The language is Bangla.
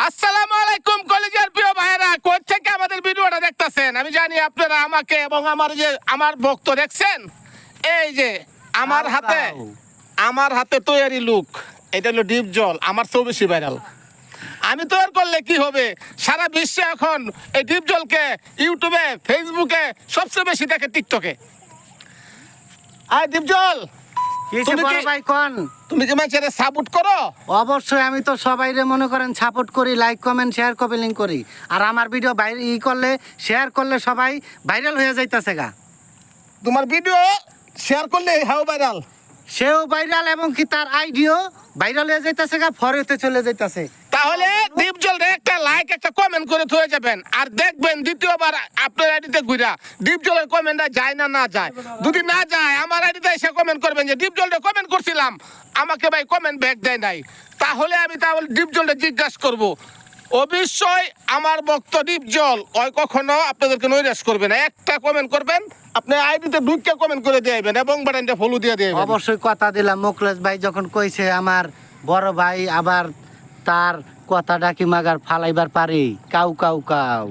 আসসালামু আলাইকুম কলেজের প্রিয় ভাইরা, কোথা থেকে আমাদের ভিডিওটা দেখতেছেন আমি জানি আপনারা আমাকে এবং আমার ভক্ত দেখছেন। এই যে আমার হাতে তৈরি লুক, এটা হলো ডিপ জল, আমার চেয়েও বেশি ভাইরাল। আমি তৈরি করলে কি হবে, সারা বিশ্বে এখন এই ডিপ জলকে ইউটিউবে, ফেসবুকে সবচেয়ে বেশি দেখে, টিকটকে। আর ডিপ জল তুমি কি মানুষের সাপোর্ট করো? অবশ্যই, আমি তো সবাইরে মনে করেন সাপোর্ট করি, লাইক কমেন্ট শেয়ার কপিলিং করি। আর আমার ভিডিও করলে শেয়ার করলে সবাই ভাইরাল হয়ে যাইতাছে গা। তোমার ভিডিও শেয়ার করলে হাও ভাইরাল, সেও ভাইরাল এবং কি তার আইডিও ভাইরাল হয়ে যাইতাছে গা, ফরেতে চলে যাইতাছে। তাহলে ডিপ জলরে একটা লাইক একটা কমেন্ট করে থয়ে যাবেন, আর দেখবেন দ্বিতীয়বার আপনার আইডিতে ঘুরা ডিপ জলের কমেন্টটা যায় না যায়। যদি না যায় আমার আইডিতে এসে কমেন্ট করবেন যে ডিপ জলটা কমেন্ট করছিলাম, আমাকে ভাই কমেন্ট ব্যাক দেয় নাই। তাহলে ডিপ জলটা জিজ্ঞাসা করব। অবশ্যই আমার ভক্ত ডিপ জল ওই কখনো আপনাদেরকে নৈরাশ করবে না। একটা কমেন্ট করবেন, আপনি আইডিতে ঢুকে কমেন্ট করে দিবেন এবং বাটনটা ফলো দিয়ে দিবেন। অবশ্যই কথা দিলাম, মোকলেশ ভাই যখন কইছে আমার বড় ভাই, আবার তার কথাটা কি মাগার ফালাইবার পারি, কাউ কাউ কাউ।